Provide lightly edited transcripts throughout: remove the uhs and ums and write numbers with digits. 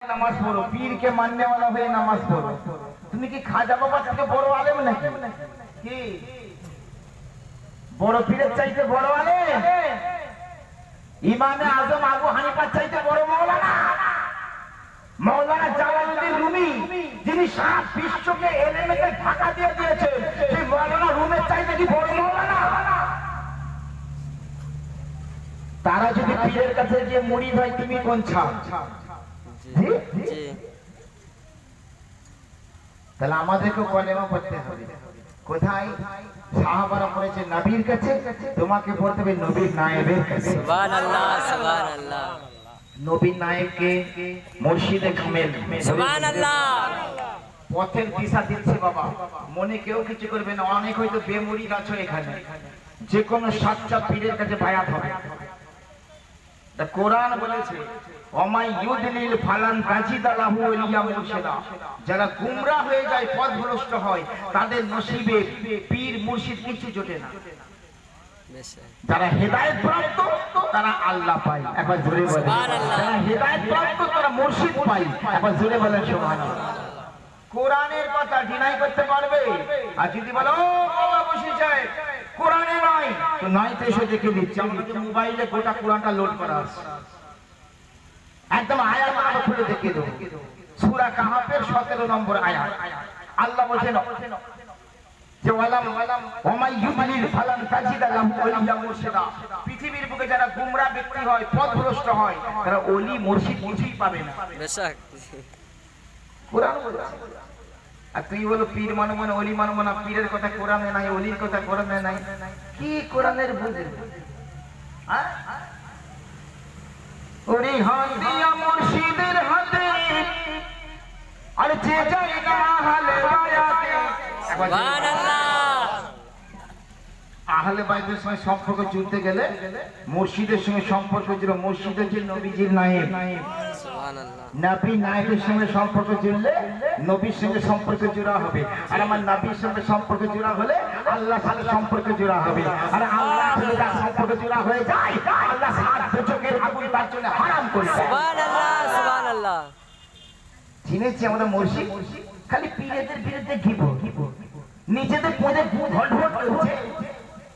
নামাজ পড়ো, পীরকে মাননে वाला হয়ে নামাজ পড়ো। তুমি কি খাজা বাবা থেকে বড় আলেম নাকি? কি বড় পীরের চাইতে বড় আলেম? ইমামে আজম আবু হানিফার চাইতে বড় মাওলানা? মাওলানা জালালউদ্দিন রুমি, যিনি সারা বিশ্বকে এলেমেতে ঢাকা দিয়ে দিয়েছেন, সেই মাওলানা রুমের চাইতে কি বড় মাওলানা? তারা যদি পীরের কাছে গিয়ে মুড়ি ভাই তুমি কোন ছাপ, তাহলে আমাদেরকে কলেমা পড়তে হবে। কোথায়? সাহাবারা পড়েছে নবীর কাছে, তোমাকে পড়তে হবে নবীর নায়েবের কাছে। সুবহানাল্লাহ, সুবহানাল্লাহ। নবীর নায়েবকে মুর্শিদে কামেল, সুবহানাল্লাহ। পথের দিশা দিচ্ছে বাবা, মনে কেউ কিছু করবে না। অনেক হয়তো বেমুরিদ আছো এখানে, যে কোনো সাচ্চা পীরের কাছে বায়াত হবে। কোরআন বলেছে ওমাই ইউদলিল ফালান তাজিদা লাহু ওয়ালিয়া মুরশিদা, যারা গুমরাহ হয়ে যায়, পথভ্রষ্ট হয়, তাদের নসিবে পীর মুর্শিদ কিছু জোটে না। যারা হেদায়েত প্রাপ্ত তারা আল্লাহ পায়, একবার জোরে বলেন সুবহানাল্লাহ। যারা হেদায়েত প্রাপ্ত তারা মুর্শিদ পায়, একবার জোরে বলেন সুবহানাল্লাহ। কোরআনের কথা ডিনাই করতে পারবে? আর যদি বলো বাবা বসে যায় কোরআনে নয়, তো নয় তো এসে দেখে দিচ্ছি। আমাদের মোবাইলে গোটা কোরআনটা লোড করা আছে, একদম আয়াত আমরা খুলে দেখিয়ে দেবো। সূরা কাহাফের 17 নম্বর আয়াত। আল্লাহ বলেন যে ওয়ালাম ওমাই ইউদলিল ফালান তাজিদা লাহু ওয়ালিয়া মুরশিদা, পৃথিবীর বুকে যারা গুমরাহ ব্যক্তি হয়, পথভ্রষ্ট হয়, তারা ওলি মুর্শিদ কিছুই পাবে না। বেশক কোরআন বলেছে। আর তুই বলো পীর মানব না, ওলি মানব না, পীরের কথা কোরআনে নাই, ওলির কথা কোরআনে নাই। কি কোরআনের বুঝে? ওরে হাত দিয়া মুর্শিদের হাতে, আর যে যায় না আহলে বায়াতে। সুবহানাল্লাহ। আহলে বাইতের সঙ্গে সম্পর্ক জুড়তে গেলে মুর্শিদের সঙ্গে সম্পর্ক জুড়ে, মুর্শিদের যে নবীজির নায়েব, সুবহানাল্লাহ। নবী নায়েবের সঙ্গে সম্পর্ক জুড়লে নবীর সঙ্গে সম্পর্ক জোড়া হবে। আর আমার নবীর সঙ্গে সম্পর্ক জোড়া হলে আল্লাহর সাথে সম্পর্ক জোড়া হবে। আর আল্লাহর সাথে যার সম্পর্ক জোড়া হয়ে যায়, আল্লাহ সাত দোজখের আগুন তার জন্য হারাম করে দেয়। সুবহানাল্লাহ, সুবহানাল্লাহ। চিনেছি আমরা মুর্শিদ, খালি পীরেদের বিরুদ্ধে ঘিব, নিজেদের পদে ভট ভট করছে।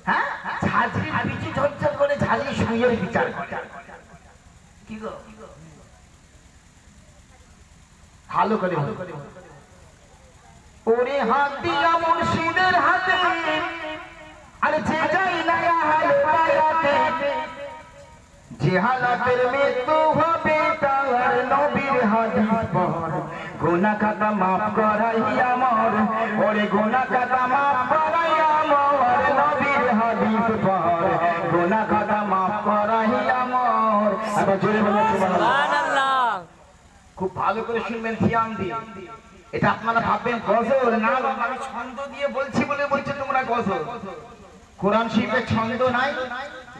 হ্যাঁ, ঝাঁঝরির পিছু ঝরঝর করে ঝাঁঝরি শুয়ে বিচার করে। কি গো, ভালো করে ওরে হাত দিয়া মুর্শিদের হাতে, আর যে যাই না আহলে বায়াতে, যে হালাতের মৃত্যু হবে তার নবীর হাদিস পড়, গুনাহ খাতা মাফ করাইয়া মর, ওরে গুনাহ খাতা মাফ করাইয়া মর, নবীর হাদিস পড়, গুনাহ খাতা মাফ করাইয়া মর। আবার জোরে বলেন সুবহানাল্লাহ। খুব ভালো করে শুনবেন, ধ্যান দিয়ে। এটা আপনারা ভাববেন গজল না, আমি ছন্দ দিয়ে বলছি বলে বলছে তোমরা গজল। কোরআন শরীফে ছন্দ নাই?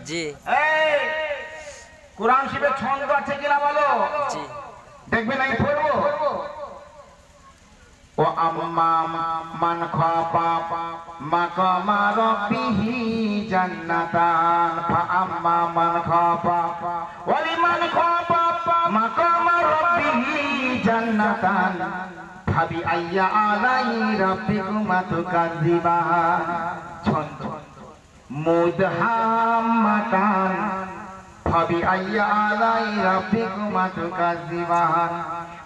জি। এই কোরআন শরীফে ছন্দ আছে কিনা বলো? জি। দেখবেন আমি পড়বো। ও আম্মা মান খাফা মাকামা রাব্বিহি জান্নাতান, ফা আম্মা মান খাফা ওয়া লিমান খাফা মাকামা রাব্বিহি জান্নাতান, ফাবি আইয়া আলাই রাব্বিকুমা তুকাযিবান। ছন্দ মুদহাম্মাতান, ফাবি আইয়া আলাই রাব্বিকুমা তুকাযিবান,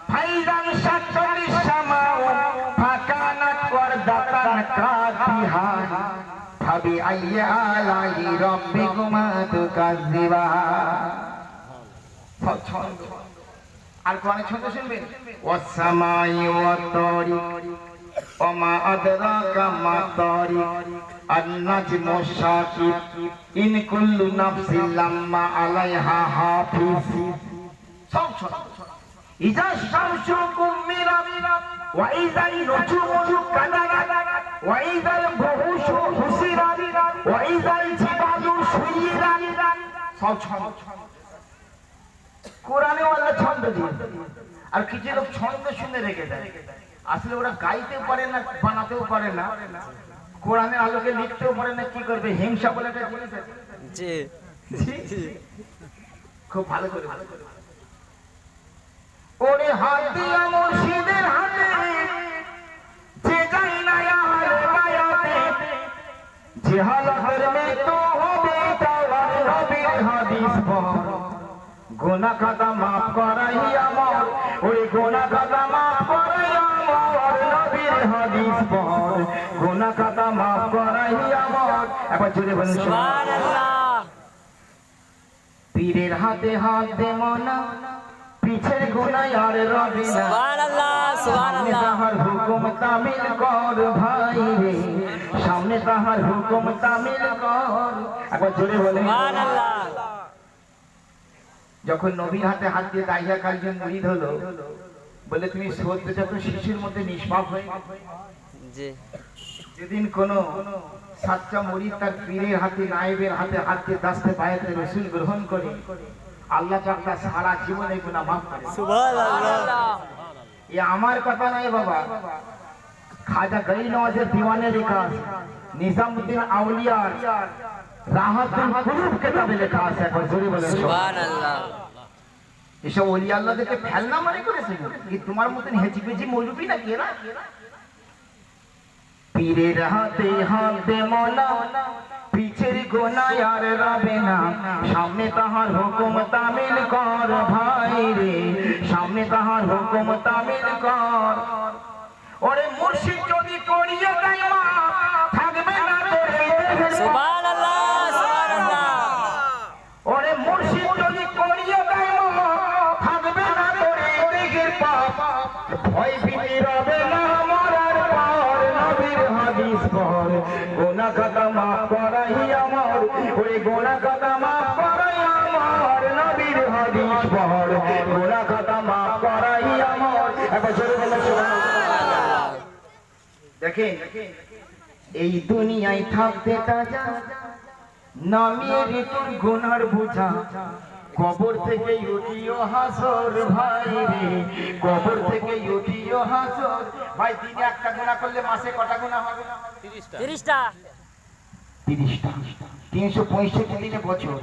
ফাইজান শাক্কাতিস সামাউ ফাকানাত ওয়ারদাতান কাতিহান, ফাবি আইয়া আলাই রাব্বিকুমা তুকাযিবান। ছন্দ। আর কোন ছন্দ শুনবেন? ওয়াসসামাই ওয়াত তারিক ওমা আদরাকা মা তারিক, আন-নাজমু শাকিব ইন কুল্লু নাফসিন লাম্মা আলাইহা হাফিজ। সব ছন্দ। ইজা শামসু কুমিরাত ওয়া ইজাল নুজুমু কাদারাত ওয়া ইজাল বুহুশু হুসিরাত ওয়া ইজাল জিবালু সুইরাত। সব ছন্দ। কোরআনে আল্লাহ ছন্দ দিয়ে, আর কিছু লোক ছন্দ শুনে রেখে দেয়। আসলে ওরা গাইতেও পারে না, বানাতেও পারে না, কোরআনের আলোকে লিখতেও পারে না। কি করবে? হিংসা বলে একটা জিনিস আছে। জি, খুব ভালো করে ওরে হাত দিয়া মুর্শিদের হাতে যে যাই না আর মায়াতে যে হালাতের মৃত্যু হবে তাওয়ার নবীর হাদিস পড় গুনাহ খাতা মাফ করাই আমার ওই গুনাহ খাতা মাফ করাই আমার নবীর হাদিস পড় গুনাহ খাতা মাফ করাই আমার একবার জোরে বলুন সুবহানাল্লাহ। পীরের হাতে হাত দে মনা পিছের গুনাহ আর রবে না সুবহানাল্লাহ সামনে সুবহানাল্লাহ। তাহার হুকুম তামিল কর ভাই রে সামনে তাহার হুকুম তামিল কর একবার জোরে বলেন সুবহানাল্লাহ। যখন নবীর হাতে হাত দিয়ে দাইয়া কালজন মুরিদ হলো বলে তুমি সদ্য যখন শিশুর মধ্যে নিষ্পাপ হয়ে জি যেদিন কোন সাচ্চা মুরিদ তার পীরের হাতে নায়েবের হাতে হাত দিয়ে দাস্তে বায়াতে রসুল গ্রহণ করে আল্লাহ পাক তার সারা জীবনে গুনাহ মাফ করে সুবহানাল্লাহ। এ আমার কথা নয় বাবা খাজা গরিব নওয়াজের দিওয়ানে লেখা আছে নিজামউদ্দিন আউলিয়ার রাহাতুল কুলুব কিতাবে লেখা আছে একবার জোরে বলেন সুবহানাল্লাহ। এসব ওলি আল্লাহদেরকে ফেলনা মানে করেছে কি তোমার মতন হেজি পেজি মৌলবি না কি এরা পীরের হাতে হাতে মনা পিছের গোনা আর রবে না সামনে তাহার হুকুম তামিল কর ভাই রে সামনে তাহার হুকুম তামিল কর ওরে মুর্শিদ যদি করিয়ে দেয় মা থাকবে না তোর এই দেহের সুবহানাল্লাহ সুবহানাল্লাহ। ওরে মুর্শিদ যদি করিয়ে দেয় মা থাকবে না তোর এই দেহের পাপ ভয় ভীতি রবে না মরার পর নবীর হাদিস পড় গুনাহ খাতা মাফ করাই আমার ওই গুনাহ খাতা মাফ করাই আমার নবীর হাদিস পড় গুনাহ খাতা মাফ করাই আমার একবার জোরে বলেন সুবহানাল্লাহ। দেখেন এই দুনিয়ায় থাকতে তাজা নামিয়ে রে তোর গুনার বোঝা কবর থেকে উঠিও হাসর ভাই রে কবর থেকে উঠিও হাসর ভাই দিনে একটা গুনাহ করলে মাসে কটা গুনাহ হবে 30টা 30টা 365 দিনে বছর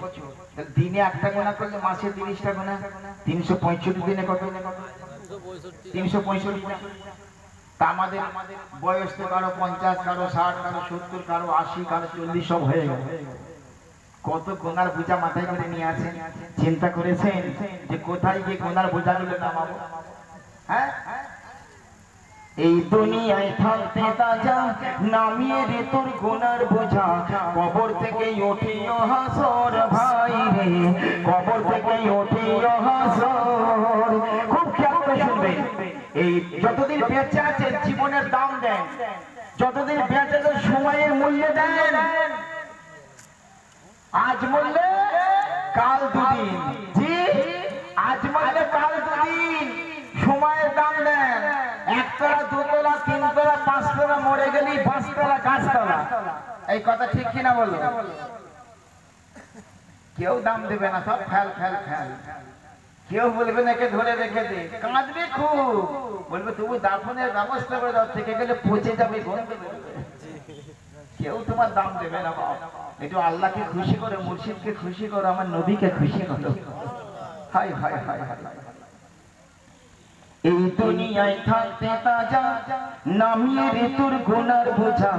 দিনে একটা গুনাহ করলে মাসে 30টা গুনাহ 365 দিনে কত 365 তা আমাদের বয়স তো কারো 50 কারো 60 কারো 70 কারো 80 কারো 40 সব হয়ে গেল কত গুনার বোঝা মাথায় করে নিয়ে আছেন চিন্তা করেছেন যে কোথায় গিয়ে গুনার বোঝাগুলো নামাবো হ্যাঁ এই দুনিয়ায় থাকতে তাজা নামিয়ে রে তোর গুনার বোঝা কবর থেকে উঠিও হাসর ভাই রে কবর থেকে উঠিও হাসর খুব খেয়াল করে শুনবেন এই যতদিন বেঁচে আছেন জীবনের দাম দেন যতদিন বেঁচে আছেন সময়ের মূল্য দেন আজ মরলে কাল দুদিন জি আজ মরলে কাল দুদিন সময়ের দাম দেন একতলা দুতলা তিনতলা পাঁচতলা মরে গেলি পাঁচতলা গাছতলা এই কথা ঠিক কিনা বলো কেউ দাম দেবে না সব ফেল ফেল ফেল কেউ বলবে না একে ধরে রেখে দে কাঁদবে খুব বলবে তবু দাফনের ব্যবস্থা করে দাও থেকে গেলে পচে যাবে গন্ধ বেরোবে কেউ তোমার দাম দেবে না বাবা একটু আল্লাহকে খুশি করো মুর্শিদকে খুশি করো আমার নবীকে খুশি করো হাই হাই হাই হাই এই দুনিয়ায় থাকতে তাজা নামিয়ে রে তোর গুনার বোঝা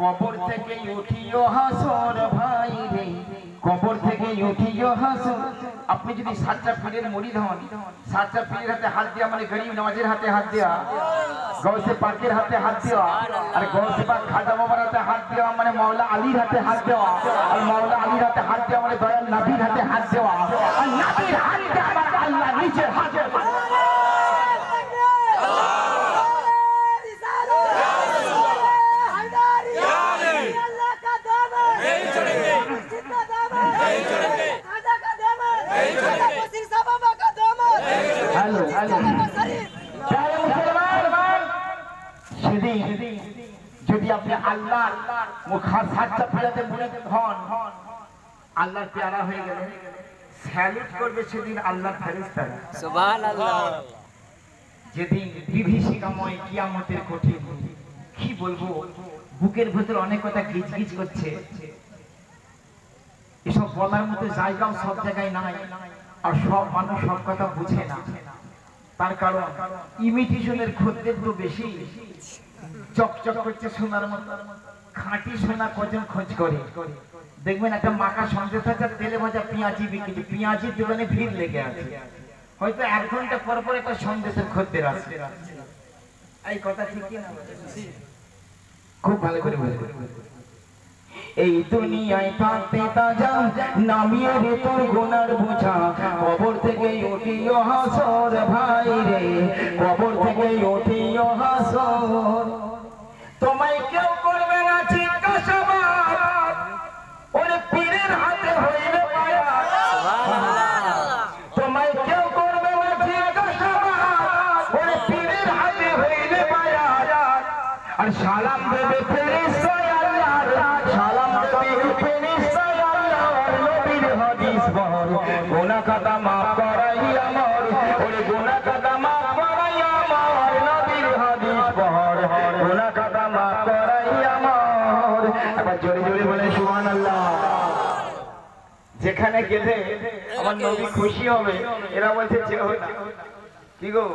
কবর থেকে উঠিও হাসর ভাই রে কবর থেকে উঠিও হাসর আপনি যদি সাচ্চা পীরের মুরিদ হন সাচ্চা পীরের হাতে হাত দেওয়া মানে গরিব নওয়াজের হাতে হাত দেওয়া গৌসে পাকের হাতে হাত দেওয়া আর গৌসে পাক খাজা বাবার হাতে হাত দেওয়া মানে মাওলা আলীর হাতে হাত দেওয়া আর মাওলা আলীর হাতে হাত দেওয়া মানে দয়াল নবীর হাতে হাত দেওয়া আর নবীর হাত দেওয়া মানে আল্লাহ নিচের হাতে हेलो हेलो সেদিন যদি আপনি আল্লাহর মুখার সাচ্চা ফেরাতে মুরিদ হন আল্লাহর পেয়ারা হয়ে গেলে স্যালুট করবে সেদিন আল্লাহর ফেরেশতারা সুবহানাল্লাহ। যেদিন বিভীষিকাময় কিয়ামতের কঠিন কি বলবো বুকের ভেতর অনেক কথা গিজ গিজ করছে এসব বলার মতো জায়গাও সব জায়গায় নাই আর সব মানুষ সব কথা বুঝে না তার কারণ ইমিটেশনের খদ্দের তো বেশি, চকচক করছে সোনার মতো। খাঁটি সোনা কজন খোঁজ করে? দেখবেন একটা মাখা সন্দেশ আছে, তেলে ভাজা পেঁয়াজি বিক্রি, পেঁয়াজির দোকানে ভিড় লেগে আছে। হয়তো 1 ঘন্টা পর পর একটা সন্দেশের খদ্দের আসে। এই কথা ঠিক কি না? খুব ভালো করে বলে। এই দুনিয়ায় থাকতে তাজা নামিয়ে রে তোর গুনার বোঝা, কবর থেকে উঠিও হাসর ভাই রে, কবর থেকে উঠিও হাসর। তোমায় কেউ করবে না জিজ্ঞাসাবাদ, ওরে পীরের হাতে হইলে পায়া। তোমায় কেউ করবে না জিজ্ঞাসাবাদ, ওরে পীরের হাতে হইলে পায়া। আর সালাম দেবে ফেরেশতায় আল্লাহর, সালাম দেবে ফেরেশতায় আল্লাহর, নবীর হাদিস বহর। গুনাহ খাতা মাফ করাই আমার, ওরে গুনাহ খাতা মাফ করাই আমার, নবীর হাদিস বহর। গুনাহ খাতা মাফ করাই আমার। একবার জোরে জোরে বলে সুবহানাল্লাহ। যেখানে গেলে আমার নবী খুশি হবে, এরা বলছে যেও না। की गो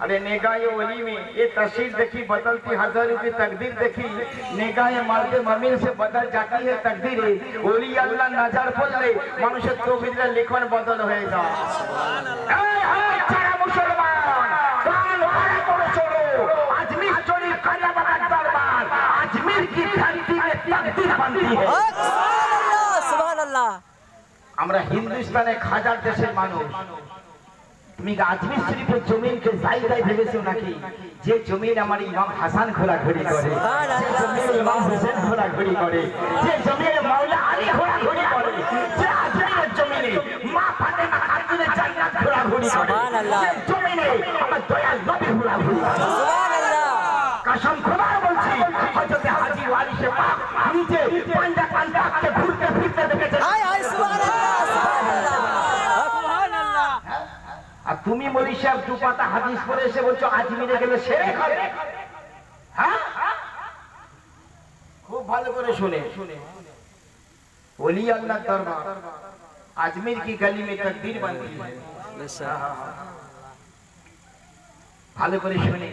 अरे नेगाह वली में ये तस्वीर देखी बदलती हजारों की तकदीर देखी, नेगाह मारते ममीन से बदल जाती है तकदीर। ओली अल्लाह नजर पड़ले মানুষের তকদীরের লিখন বদল হয়ে যায়। এই হাত ছাড়া মুসলমান কান ভাড়া করে চলো, আজমির শরীফ কালা বাবা দরবার, আজমির की धरती में तकदीर बनती है। সুবহানাল্লাহ সুবহানাল্লাহ। আমরা হিন্দুস্তানে হাজার দেশের মানুষ, তুমি আজমির শরীফের জমিনকে জায়গায় ভেবেছো নাকি? যে জমিন আমার ইমাম হাসান ঘোরাঘুরি করে, যে জমিন ইমাম হোসেন ঘোরাঘুরি করে, যে জমিনে মাওলা আলী ঘোরাঘুরি করে, যে আজমিরের জমিনে মা ফাতেমা খাতুনের জান্নাত ঘোরাঘুরি করে, যে জমিনে আমার দয়াল নবী ঘোরাঘুরি করে। সুবহানাল্লাহ। কসম খোদার বলছি, হযরত হাজী ওয়ারিসে পাক নিচে পাঞ্জা পাঞ্জাকে ঘুরতে ফিরতে দেখেছে। হায় হায় সুবহানাল্লাহ সুবহানাল্লাহ সুবহানাল্লাহ। আর তুমি মৌলী সাহেব 2 পাতা হাদিস পড়ে এসে বলছো আজমিরে গেলে শিরক হবে। হ্যাঁ, খুব ভালো করে শুনে ওলি আল্লাহ দরবার আজমির की गली में तकदीर बनती है। ভালো করে শুনে,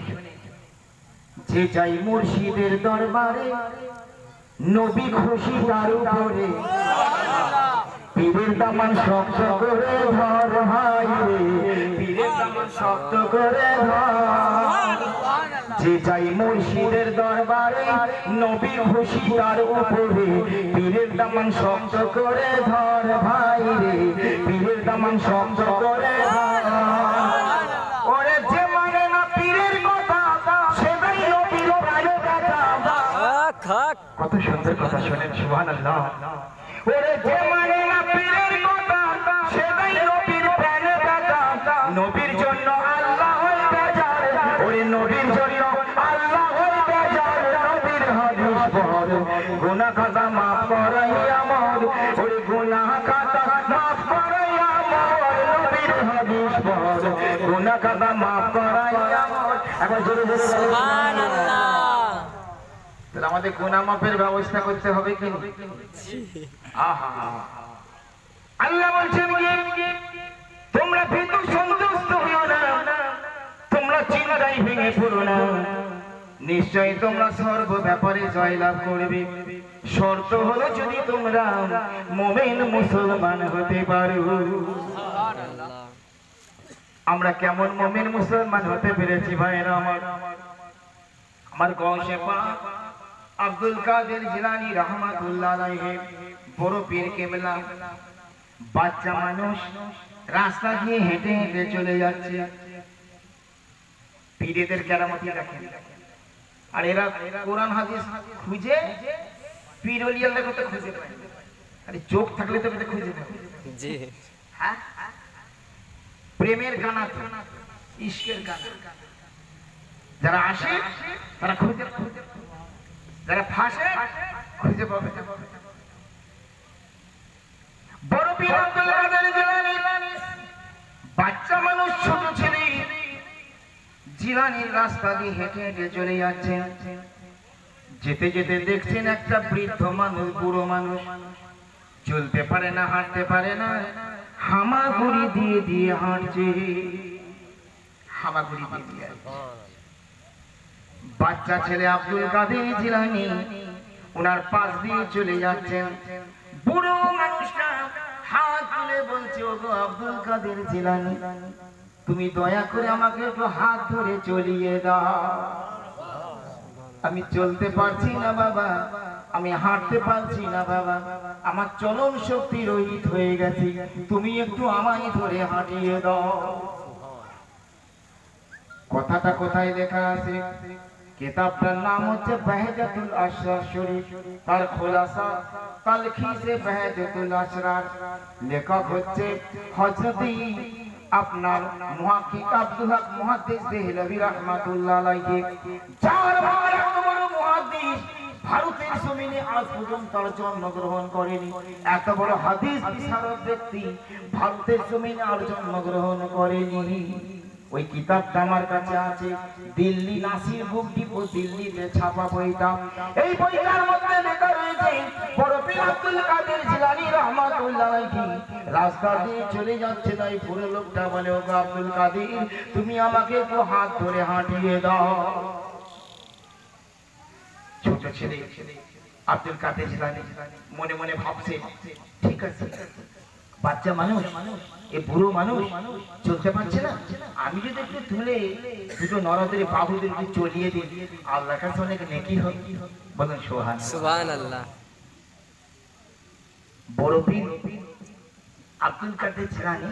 যে যাই মুর্শিদের দরবারে নবী খুশি তার উপরে, পীরের দামান শক্ত করে ধর ভাই রে, পীরের দামান শক্ত করে ধর। যে যাই মুর্শিদের দরবারে নবী খুশি তার উপরে, পীরের দামান শক্ত করে ধর ভাই রে, পীরের দামান শক্ত করে ধর। ওরে যে মানে না পীরের কথা, সেটাই নবীর প্রাণের কথা। কত সুন্দর কথা শোনেন, সুবহানাল্লাহ। ওরে যে মানে না পীরের কথা, সেটাই নবীর প্রাণের কথা। নবীর জন্য আল্লাহ হয়ে বেজার, ওরে নবীর জন্য আল্লাহ হয়ে বেজার, নবীর হাদিস পড়। গুনাহ খাতা মাফ করাই আমার, ওরে গুনাহ খাতা মাফ করাই আমার, নবীর হাদিস পড়। গুনাহ খাতা মাফ করাই আমার। একবার জোরে জোরে সুবহানাল্লাহ। তাহলে আমাদের গুনাহ মাফের ব্যবস্থা করতে হবে কি? আহা, আল্লাহ বলছেন তোমরা ভীত সন্তুষ্ট হইও না, তোমরা চিন্তায় ভেঙে পড়ো না, নিশ্চয়ই তোমরা সর্ব ব্যাপারে জয়লাভ করবে। শর্ত হলো যদি তোমরা মুমিন মুসলমান হতে পারো। আমরা কেমন মুমিন মুসলমান হতে পেরেছি ভাইরা আমার? আমার গৌসে পাক আব্দুল কাদের জিলানী রহমাতুল্লাহ আলাইহি বড় পীর কেবলা, বাচ্চা মানুষ রাস্তা দিয়ে হেঁটে হেঁটে চলে যাচ্ছে, পীরেদের কেরামতি দেখেন। আর এরা কোরআন হাদিস খুঁজে পীর ওলি আল্লাহ কত খুঁজে পায়। আরে চোখ থাকলে তো খুঁজে পাবে। জি হ্যাঁ, প্রেমের গান আছে, ইশকের গান। যারা আসে তারা খুঁজে, যারা ফাঁসে খুঁজে পাবে। বড় পীর আব্দুল কাদের জিলানী বাচ্চা মানুষ, ছোট ছেলে জিলানীর রাস্তা দিয়ে হেঁটে হেঁটে চলে যাচ্ছে। যেতে যেতে দেখছেন একটা বৃদ্ধ মানুষ, বুড়ো মানুষ, চলতে পারে না, হাঁটতে পারে না, হামাগুড়ি দিয়ে দিয়ে হাঁটছে। হামাগুড়ি দিয়ে আছে। বাচ্চা ছেলে আব্দুল কাদের জিলানী ওনার পাশ দিয়ে চলে যাচ্ছেন। বুড়ো মানুষটা হাত তুলে বলছে, ওগো আব্দুল কাদের জিলানী, তুমি দয়া করে আমাকে একটু হাত ধরে চলিয়ে দাও। আমি চলতে পারছি না বাবা, আমি হাঁটতে পারছি না বাবা, আমার চলন শক্তি রহিত হয়ে গেছে, তুমি একটু আমায় ধরে হাঁটিয়ে দাও। কথাটা কোথায় লেখা আছে? কিতাবটার নাম হচ্ছে বাহজাতুল আসরার শরীফ, তার খোলাসা তালখিসে বাহজাতুল আসরার। লেখক হচ্ছে হযরত আপনার মুহাক্কিক আব্দুল হক মুহাদ্দিস দেহলভী রাহমাতুল্লাহ আলাইহি, যার বড় বড় মুহাদ্দিস ভারতের জমিনে আজ পর্যন্ত তার জন্মগ্রহণ করেনি। এত বড় হাদিস বিশারদ ব্যক্তি ভারতের জমিনে আর জন্মগ্রহণ করেনি। ওই কিতাবটা আমার কাছে আছে, দিল্লি নাসির বুক ডিপো, দিল্লিতে ছাপা বইটা। এই বইটার মধ্যে লেখা রয়েছে, বড় পীর আব্দুল কাদের জিলানী রাহমাতুল্লাহ আলাইহি রাস্তা দিয়ে চলে যাচ্ছে, তাই পুরো লোকটা বলে, ওগো আব্দুল কাদের, তুমি আমাকে একটু হাত ধরে হাঁটিয়ে দাও। ছোট ছেলে আব্দুল কাদের জিলানী মনে মনে ভাবছে, ঠিক আছে, বাচ্চা মানুষ, এ বুড়ো মানুষ চলতে পারছে না, আমি যদি একটু তুলে দুটো নরদের বাহুদের একটু চলিয়ে দিই, আল্লাহর কাছে অনেক নেকি হবে। বলেন সুবহানাল্লাহ। বড় পীর আব্দুল কাদের জিলানী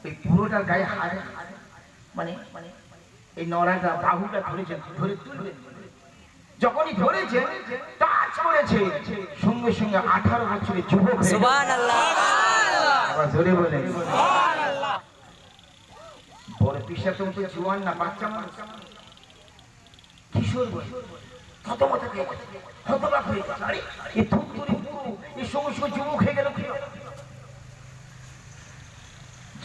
ওই বুড়োটার গায়ে হাত, মানে এই নরাটা বাহুটা ধরেছেন, ধরে তুলবেন। যখনই ধরেছে টাচ করেছে, সঙ্গে সঙ্গে 18 বছরের যুবক। সুবহানাল্লাহ। আবার জোরে বলেন সুবহানাল্লাহ। বড় পিসা তো জওয়ান না, বাচ্চা মানুষ, কিশোর বয়স, থতমত হয়ে গেছে, হতবাক হয়ে গেছে। আরে এই ধুপধুরি পুরো এই সঙ্গে সঙ্গে যুবক হয়ে গেল কি?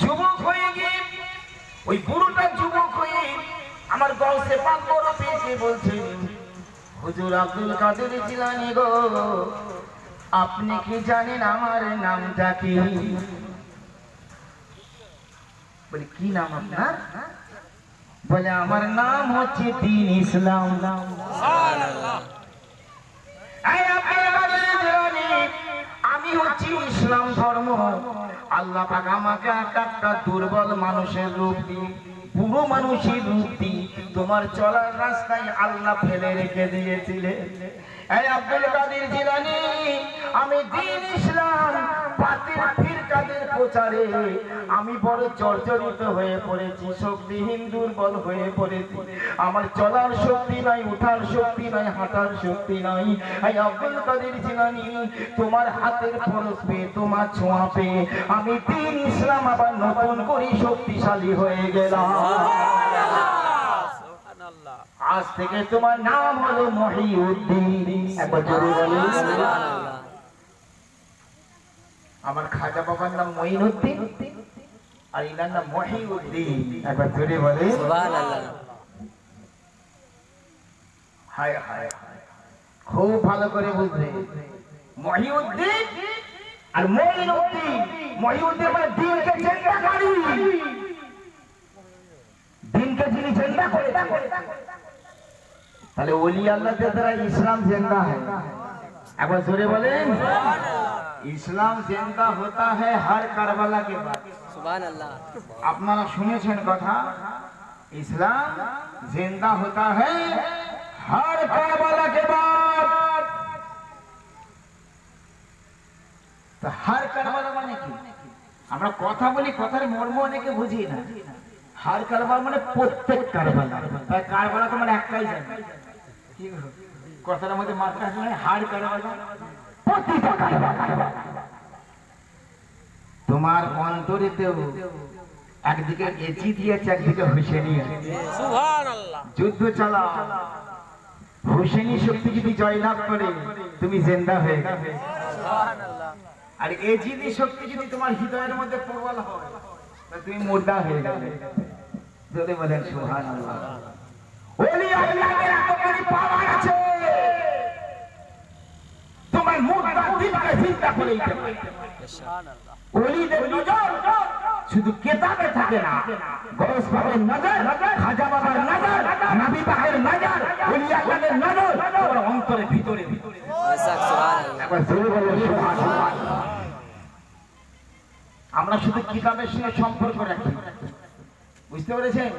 যুবক হয়ে গিয়ে ওই বুড়োটা যুবক হয়ে আমার গলসে পাক বড় পেয়েছে, বলছে, হুজুর আব্দুল কাদের জিলানী গো, আপনি কি জানেন আমার নামটা কি? বলে, কি নাম আপনার? বলে, আমার নাম হচ্ছে দ্বীন ইসলাম। সুবহানাল্লাহ। এই আব্দুল কাদের জিলানী, আমি হচ্ছি ইসলাম ধর্ম। আল্লাহ পাক আমাকে একটা দুর্বল মানুষের রূপ দিয়ে, বুড়ো মানুষের রূপ দিয়ে তোমার চলার রাস্তায় আল্লাহ ফেলে রেখে দিয়েছিলেন। এই আব্দুল কাদের জিলানী, আমি দ্বীন ইসলাম বাতিল ফিরকাদের প্রচারে আমি বড় জর্জরিত হয়ে পড়েছি, শক্তিহীন দুর্বল হয়ে পড়েছি, আমার চলার শক্তি নাই, উঠার শক্তি নাই, হাঁটার শক্তি নাই। এই আব্দুল কাদের জিলানী, তোমার হাতের পরশ পেয়ে, তোমার ছোঁয়া পেয়ে আমি দ্বীন ইসলাম আবার নতুন করে শক্তিশালী হয়ে গেলাম। আজ থেকে তোমার নাম হলো মহিউদ্দিন। একবার জোরে বলুন সুবহানাল্লাহ। আমার খাজা বাবার নাম মঈনুদ্দিন আর ইনার নাম মহিউদ্দিন। একবার জোরে বলে সুবহানাল্লাহ। হায় হায় হায়, খুব ভালো করে বুঝবে, মহিউদ্দিন আর মঈনুদ্দিন। মহিউদ্দিন মানে দিনকে জিন্দাকারী, দিনকে যিনি জিন্দা করে। তাহলে ওলি আল্লাহদের দ্বারা ইসলাম জিন্দা হয়। একবার জোরে বলেন ইসলাম জিন্দা হতা হ্যায় হর কারবালা के बाद। সুবহানাল্লাহ। আপনারা শুনেছেন কথা, ইসলাম জিন্দা হতা হ্যায় হর কারবালা के बाद। তো হর কারবালা মানে কি? আমরা কথা বলি, কথার মর্ম অনেকে বুঝি না। হর কারবালা মানে প্রত্যেক কারবালা, তাই কারবালা তো মানে একটাই জানে। কি কথার মধ্যে মাত্রা আছে, হর কারবালা প্রতিটা কারবালা। তোমার অন্তরেতেও একদিকে এজি দিয়েছে, একদিকে হুসেনি আছে। সুবহানাল্লাহ। যুদ্ধ চালাও, হুসেনি শক্তি যদি জয়লাভ করে তুমি জিন্দা হয়ে যাবে। সুবহানাল্লাহ। আর এজিদি শক্তি যদি তোমার হৃদয়ের মধ্যে প্রবল হয় তাহলে তুমি মুর্দা হয়ে যাবে। যদি বলেন সুবহানাল্লাহ। ওলি আল্লাহর এতখানি পাওয়ার আছে, তোমার মুর্দা দিলকে জিন্দা করে দিতে পারে। সুবহানাল্লাহ। ওলিদের নজর শুধু কেতাবে থাকে না, গৌস পাকের নজর, খাজা বাবার নজর, নবী পাকের নজর, ওলিয়া আল্লাহর নজর তোমার অন্তরের ভিতরে। সুবহানাল্লাহ। একবার জোরে বলুন সুবহানাল্লাহ। আমরা শুধু কিতাবের সঙ্গে সম্পর্ক রাখি, বুঝতে পেরেছেন?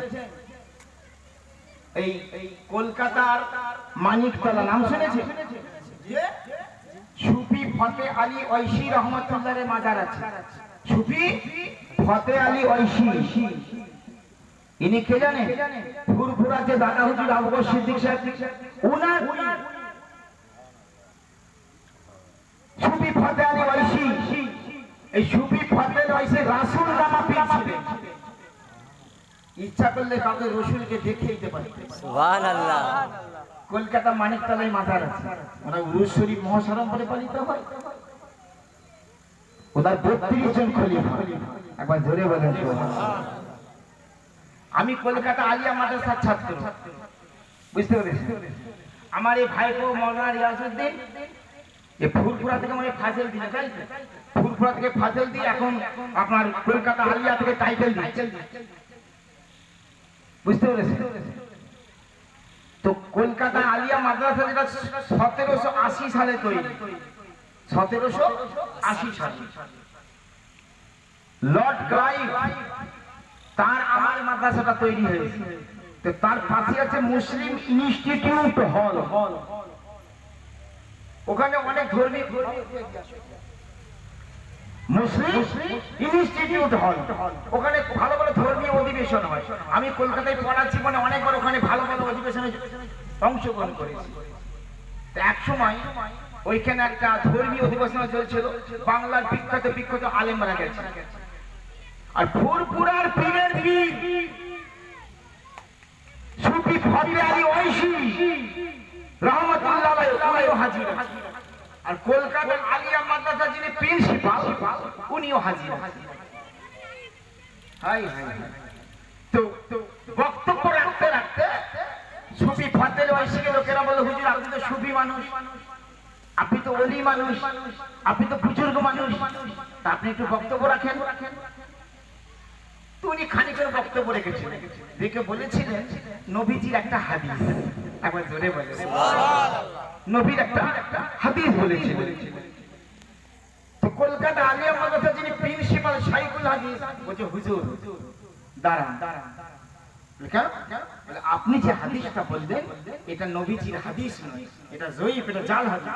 এই কলকাতার মানিকতলা নাম শুনেছেন? সুফি ফতে আলী ঐশী রহমতুল্লাহের মাজার আছে। সুফি ফতে আলী ঐশী, ইনি কে জানেন? ফুরফুরা যে দাদা হুজুর আবু বকর সিদ্দিক সাহেব, উনার সুফি ফতে আলী ঐশী। এই সুফি ফতে আলী ঐশী রাসূল নামা পীর ছিলেন। ইচ্ছা করলে কাউকে রসুলকে দেখিয়ে দিতে পারে। সুবহানাল্লাহ। কলকাতা মানিকতলায় মাজার আছে, ওরা উরুস শরীফ মহাসরম বলে পালিত হয়। ওদের 32 জন খলিফা। একবার জোরে বলেন সুবহানাল্লাহ। আমি কলকাতা আলিয়া মাদ্রাসার ছাত্র, বুঝতে পেরেছি? আমার এই ভাইপো মাওলানা রিয়াজউদ্দিন এই ফুরফুরা থেকে মানে ফাজল দিল, তাই তো? ফুরফুরা থেকে ফাজল দিয়ে এখন আপনার কলকাতা আলিয়া থেকে টাইটেল দিচ্ছে, বুঝতে পেরেছি? তো কলকাতা আলিয়া মাদ্রাসা যেটা 1780 সালে তৈরি, 1780 সালে লর্ড ক্লাইভ তার আমার মাদ্রাসাটা তৈরি হয়েছে। তো তার পাশে আছে মুসলিম ইনস্টিটিউট হল, ওখানে অনেক ধর্মীয় মুসলিম ইনস্টিটিউট হল, ওখানে ভালো ভালো ধর্মীয় অধিবেশন হয়। আমি কলকাতায় পড়ার জীবনে অনেকবার ওখানে ভালো ভালো অধিবেশনে অংশগ্রহণ করেছি। তো এক সময় ওইখানে একটা ধর্মীয় অধিবেশন চলছিল, বাংলার বিখ্যাত বিখ্যাত আলেমরা গেছে। আর ফুরফুরার পীরের পীর সুফি ফতে আলী ঐশী রহমতুল্লাহ আলাইহি হাজির। আর কলকাতা আলিয়া মাদ্রাসা যিনি প্রিন্সিপাল উনিও হাজির। High high. তো বক্তব্য রাখতে রাখতে সুফি ফতে আলী ঐশীকে লোকেরা বলে, হুজুর আপনি তো সুফি মানুষ, আপনি তো ওলি মানুষ, আপনি তো বুজুর্গ মানুষ, তা আপনি একটু বক্তব্য রাখেন। তো উনি খানিকের বক্তব্য রেখেছিলেন, দেখে বলেছিলেন নবীজির একটা হাদিস। একবার জোরে বলেন সুবহানাল্লাহ। নবীর একটা হাদিস বলেছিলেন। তো কলকাতা আলিয়া মাদ্রাসা যিনি প্রিন্সিপাল শাইখুল হাদিস বলছে, হুজুর দাঁড়ান। কেন? বলে আপনি যে হাদিসটা বললেন এটা নবীজির হাদিস নয়, এটা জয়ীফ, এটা জাল হাদিস।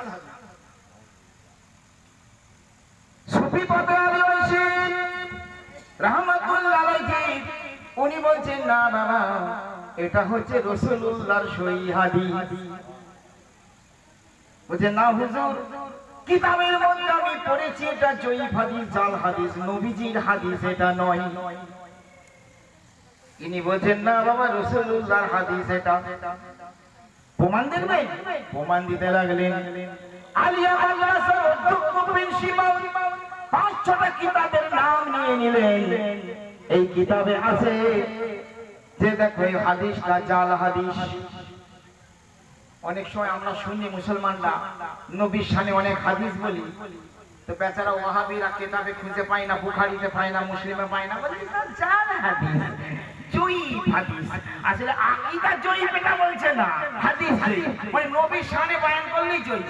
সুফি ফতে আলী ঐশী রাহমাতুল্লাহ আলাইহি উনি বলছেন, না বাবা এটা হচ্ছে রাসূলুল্লাহর সহিহ হাদিস। বলছে, না হুজুর কিতাবের মধ্যে আমি পড়েছি এটা জয়ীফ হাদিস, জাল হাদিস, নবীজির হাদিস এটা নয়। ইনি বলছেন, না বাবা রাসূলুল্লাহর হাদিস এটা। প্রমাণ দেখবেন? প্রমাণ দিতে লাগলেন। আলিয়া মাদ্রাসার অধ্যক্ষ প্রিন্সিপাল 5-6টা কিতাবের নাম নিয়ে নিলেন। এই কিতাবে আছে যে দেখো এই হাদিসটা জাল হাদিস। অনেক সময় আমরা শুনি মুসলমানরা নবীর শানে অনেক হাদিস বলি, তো বেচারা ওয়াহাবিরা কিতাবে খুঁজে পায় না, বুখারীতে পায় না, মুসলিমে পায় না, বলে এটা জাল হাদিস, জয়ীফ হাদিস। আসলে আকীদা জয়ীফ এটা বলছে না, হাদিস জয়ীফ, মানে নবীর শানে বয়ান করলেই জয়ীফ।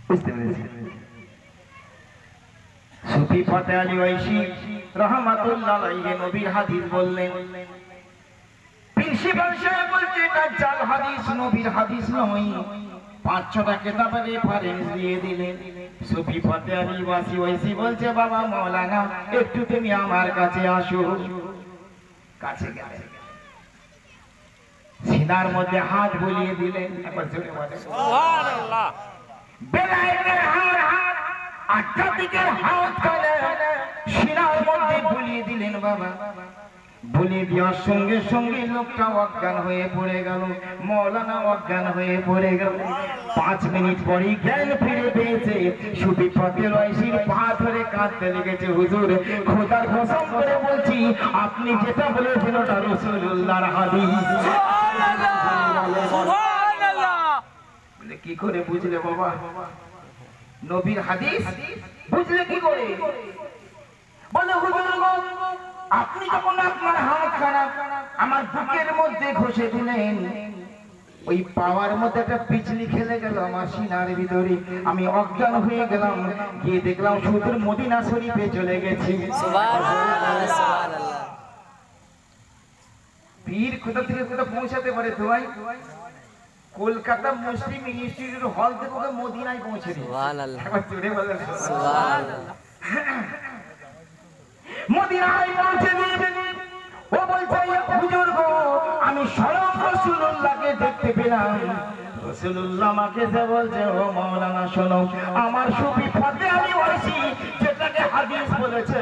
বুঝতে পেরেছেন? সুফি ফতে আলী ঐশী রাহমাতুল্লাহ আলাইহি নবীর হাদিস বললেন। প্রিন্সিপাল সাহেব বলছে এটা জাল হাদিস, নবীর হাদিস নয়। 5-6টা কিতাবের রেফারেন্স দিয়ে দিলেন। সুফি ফতে আলী ঐশী বলছে, বাবা মাওলানা একটু তুমি আমার কাছে আসো। কাছে গেলেন, সিনার মধ্যে হাত বুলিয়ে দিলেন। একবার জোরে বলেন সুবহানাল্লাহ। বেলায়েতের হাত আটটা দিকের হাত ফেলে সিনার মধ্যে বুলিয়ে দিলেন। বাবা বলে দেওয়ার সঙ্গে সঙ্গে লোকটা অজ্ঞান হয়ে পড়ে গেল, মৌলানা অজ্ঞান হয়ে পড়ে গেল। 5 মিনিট পরে জ্ঞান ফিরে পেয়েছে। সুফি ফতে আলী ঐশীর পা ধরে কাঁদতে লেগেছে, হুজুর খোদার কসম করে বলছি আপনি যেটা বলেছেন ওটা রাসূলুল্লাহর হাদিস। সুবহানাল্লাহ। বলে কি করে বুঝলে বাবা নবীর হাদিস? বুঝলে কি করে? বলে হুজুর গো, আপনি যখন আপনার হাত খারাপ আমার বুকের মধ্যে ঘষে দিলেন, ওই পাওয়ার মধ্যে একটা পিছলি খেলে গেল আমার সিনার ভিতরে, আমি অজ্ঞান হয়ে গেলাম, গিয়ে দেখলাম সুদূর মদিনা শরীফে চলে গেছি। সুবহানাল্লাহ সুবহানাল্লাহ। পীর কোথা থেকে কোথা পৌঁছাতে পারে তো ভাই? কলকাতা মুসলিম ইনস্টিটিউট হল থেকে ওকে মদিনায় পৌঁছে দিই। সুবহানাল্লাহ একবার জোরে বলেন সুবহানাল্লাহ। মদিনায় পৌঁছে দিয়ে ও বলছে, হুজুর গো, আমি স্বয়ং রাসূলুল্লাহকে দেখতে পেলাম। রাসূলুল্লাহ আমাকে যে বলছে, ও মাওলানা শোনো, আমার সুবিপদে আমি বলছি যেটাকে হাদিস বলেছে,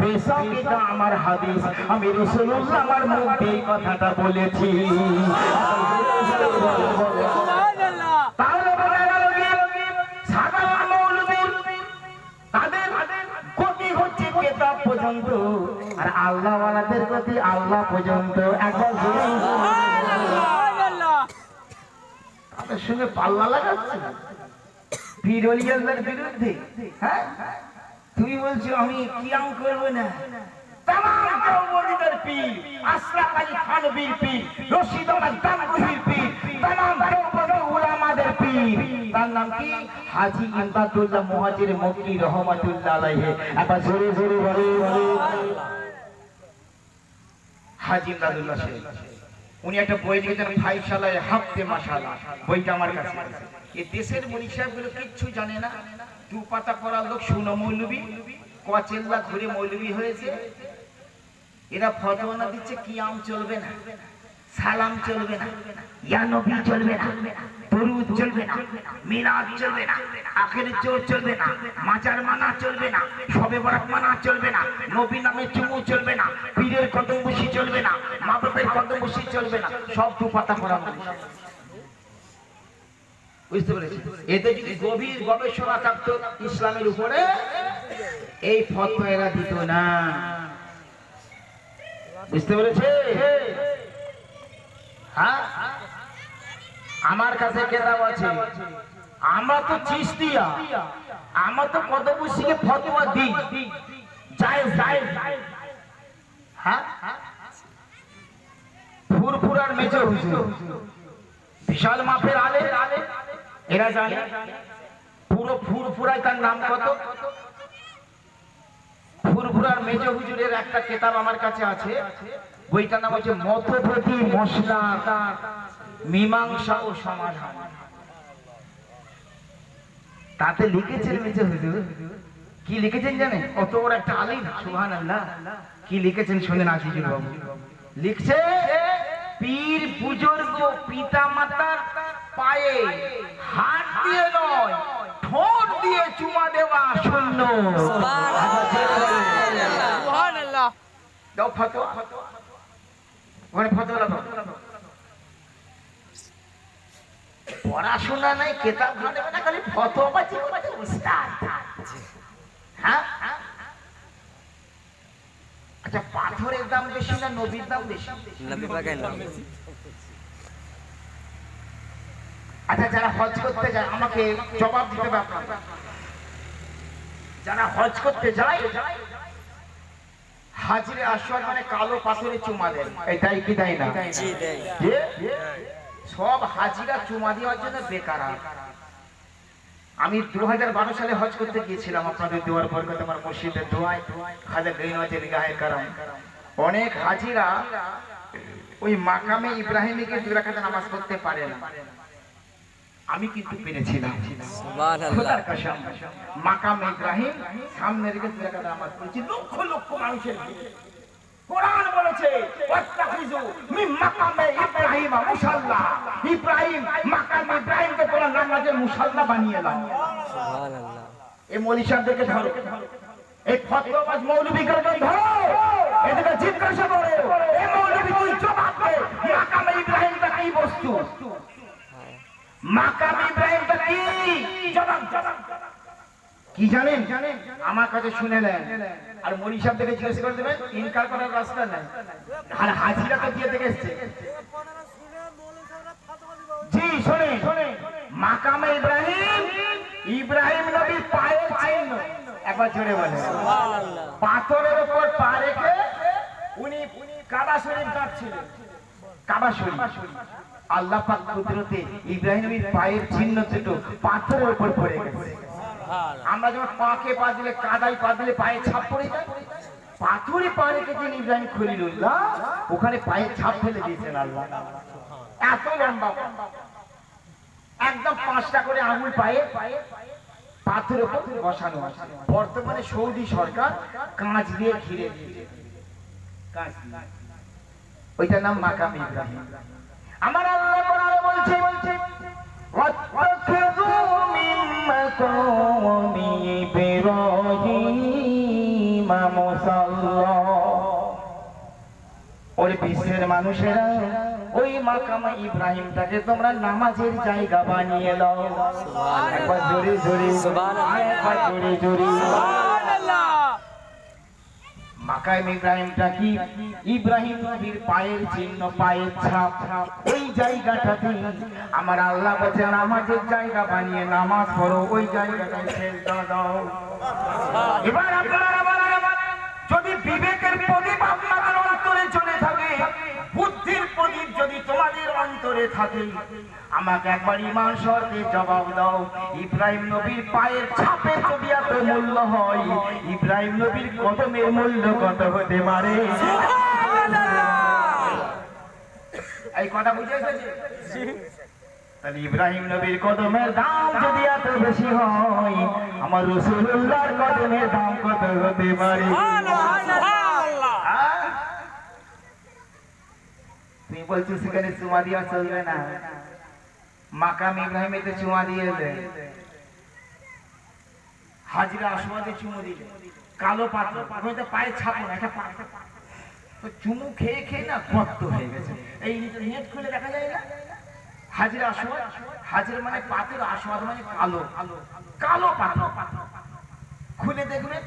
বেশক এটা আমার হাদিস, আমি রাসূলুল্লাহ আমার মুখ দিয়ে এই কথাটা বলেছি। সুবহানাল্লাহ। তাহলে বোঝা গেল কি সাদা মৌলবী তাদের গতি হচ্ছে কিতাব পর্যন্ত, আর আল্লাহ ওয়ালাদের গতি আল্লাহ পর্যন্ত। একবার সুবহানাল্লাহ। তাদের সঙ্গে পাল্লা লাগাচ্ছে পীর ওলিয়াদের বিরুদ্ধে। হ্যাঁ, তুই বলছো আমি কিয়াম করব না, তামাম দেওবন্দিদের পীর, আশরাফ আলী থানভীর পীর, রশিদ আহমদ গাঙ্গুহির পীর, তামাম দেওবন্দি উলামাদের পীর। তার নাম কি? হাজী ইমদাদুল্লাহ মুহাজির মক্কি রহমাতুল্লাহ আলাইহি। একবার জোরে জোরে বলে হাজী ইমদাদুল্লাহ সাহেব। উনি একটা বই লিখেছেন, ফাইসালায়ে হাফতে মাশাআল্লাহ, বইটা আমার কাছে আছে। এই দেশের মৌলভী সাহেবগুলো কিচ্ছু জানে না, দু পাতা পড়ার লোক শুনো মৌলভী, কচেল্লা ঘুরে মৌলভী হয়েছে। এরা ফতোয়া না দিচ্ছে কিয়াম চলবে না, সালাম চলবে না, ইয়া নবী চলবে না, দরুদ চলবে না, মিলাদ চলবে না, আখিরের জোর চলবে না, মাজার মানা চলবে না, শবে বরাত মানা চলবে না, নবী নামে চুমু চলবে না, পীরের কদম বসি চলবে না, মা বাপের কদম বসি চলবে না, সব দু পাতা পড়া মানুষ। বুঝতে পেরেছি? এতে যদি গভীর গবেষণা থাকতো ইসলামের উপরে, এই ফতোয়া এরা দিত না। বুঝতে পেরেছে? হ্যাঁ, আমার কাছে কেতাব আছে, আমরা তো চিশতিয়া, আমরা তো কদমবুশিকে ফতোয়া দিই জায়েজ জায়েজ। হ্যাঁ, ফুরফুরার মেজর হুজুর বিশাল মাপের আলে, এরা জানে পুরো ফুরফুরায় তার নাম কত? ফুরফুরার মেজর হুজুরের একটা কিতাব আমার কাছে আছে, বইটার নাম হচ্ছে মতভেদী মশলা মীমাংসা ও সমাধান। তাতে লিখেছেন মেজর হুজুর, কি লিখেছেন জানেন? কত বড় একটা আলিম, সুবহানাল্লাহ। কি লিখেছেন শুনেন আজিজুল বাবু। লিখছে, পীর বুজুর্গ পিতা মাতার পায়ে হাত দিয়ে নয়, ঠোঁট দিয়ে চুমা দেওয়া শূন্য। সুবহানাল্লাহ। দাও ফতোয়া, ওখানে ফতোয়া লাগাও। পড়াশোনা নাই, কিতাব ধরবে না, খালি ফতোয়া বাজি বাজি উস্তাদ। হ্যাঁ, আচ্ছা, পাথরের দাম বেশি না নবীর দাম বেশি? নবী পাকের নাম। আচ্ছা, যারা হজ করতে যায় আমাকে জবাব দিতে হবে আপনারা। যারা হজ করতে যায় হাজিরে আসওয়াদ মানে কালো পাথরে চুমা দেন, এটাই কি তাই না? জি দেই। যে সব হাজিরা চুমা দেওয়ার জন্য বেকার। আমি 2012 সালে হজ করতে গিয়েছিলাম, আপনাদের দোয়ার বরকতে, আমার মসজিদের দোয়ায়, খাজা গরিনাজের গায়ে কারাম। অনেক হাজিরা ওই মাকামে ইব্রাহিমে গিয়ে 2 রাকাত নামাজ পড়তে পারে না, আমি কিন্তু পেরেছিলাম। সুবহানাল্লাহ। খোদার কসম, মাকামে ইব্রাহিম সামনে রেখে 2 রাকাত নামাজ পড়েছি, লক্ষ লক্ষ মানুষের ভিড়ে। কোরআন বলেছে, ওয়াত্তাখিযু মিন মাকামে ইব্রাহিম মুসাল্লা, ইব্রাহিম মাকামে ইব্রাহিমকে তোমরা নামাজের মুসাল্লা বানিয়ে নাও। সুবহানাল্লাহ। এই মৌলভী সাহেবদেরকে ধরো, এই ফতোয়াবাজ মৌলভীদেরকে ধরো, এদেরকে জিজ্ঞাসা করো, এই মৌলভী তুই জবাব দে, মাকামে ইব্রাহিমটা কি বস্তু? মাকামে ইব্রাহিমটা কি? জবাব কি জানেন? আমার কাছে শুনে নেন, আর মৌলভী সাহেবদেরকে জিজ্ঞাসা করে দেবেন, ইনকার করার রাস্তা নাই। আর হাজিরা তো দিয়ে দেখে এসছে। জি শোনে, মাকামে ইব্রাহিম, ইব্রাহিম নবীর পায়ের চিহ্ন। এক একবার জোরে বলে সুবহানাল্লাহ পাথরের উপর পা রেখে উনি কাবা শরীফ কাটছিলেন। কাবা শরীফ আল্লাহ পাক কুদরতে ইব্রাহিম নবীর পায়ের চিহ্ন দুটো পাথরের উপর পড়ে গেছে। আমরা যখন পাকে পা দিলে কাদায় পা দিলে পায়ে ছাপ পড়ে যায়, পাথরে পা রেখেছেন ইব্রাহিম খলিলুল্লাহ, ওখানে পায়ে ছাপ ফেলে দিয়েছেন আল্লাহ। এত লম্বা একদম 5টা করে আঙুল পায়ে পাথরের উপর বসানো আছে। বর্তমানে সৌদি সরকার কাঁচ দিয়ে ঘিরে দিয়েছে, কাঁচ দিয়ে। ওইটার নাম মাকাম ইব্রাহিম। আমার আল্লাহ কোরআনে বলছে ওয়াত্তাখিযু মিন মাকামি ইব্রাহিম মুসাল্লা। ওই বিশ্বের মানুষেরা ওই মাকাম ইব্রাহিমটাকে তোমরা নামাজের জায়গা বানিয়ে নাও। একবার জোরে জোরে একবার জোরে জোরে মাকাম ইব্রাহিমটা কি? ইব্রাহিম নবীর পায়ের চিহ্ন, পায়ের ছাপ। ওই জায়গাটাতে আমার আল্লাহ বলছে নামাজের জায়গা বানিয়ে নামাজ পড়ো, ওই জায়গাটায় সেজদা দাও। এবার আপনারা যদি বিবেকের প্রদীপ আপনাদের অন্তরে চলে থাকে, বুদ্ধির প্রদীপ যদি তোমাদের অন্তরে থাকে, আমাকে একবার ঈমান শর্তে জবাব দাও। ইব্রাহিম নবীর পায়ের ছাপের যদি এত মূল্য হয়, ইব্রাহিম নবীর কদমের মূল্য কত হতে পারে? এই কথা বুঝে এসেছে? তাহলে ইব্রাহিম নবীর কদমের দাম যদি এত বেশি হয়, আমার রাসূলুল্লাহর কদমের দাম কত হতে পারে? তুমি বলছো সেখানে চুমা দিয়া চলবে না, মাকাম ইব্রাহিমেতে চুমা দিয়ে এলে, হাজরা আসওয়াদে চুমু দিলে, কালো পাথর ওখানে তো পায়ে ছাপ না, একটা তো চুমু খেয়ে খেয়ে না গর্ত হয়ে গেছে। এই নেট খুলে দেখা যায় না, হাজরা আসওয়াদ, হাজরা মানে পাথর, আসওয়াদ মানে কালো, কালো পাথর। খুলে দেখবেন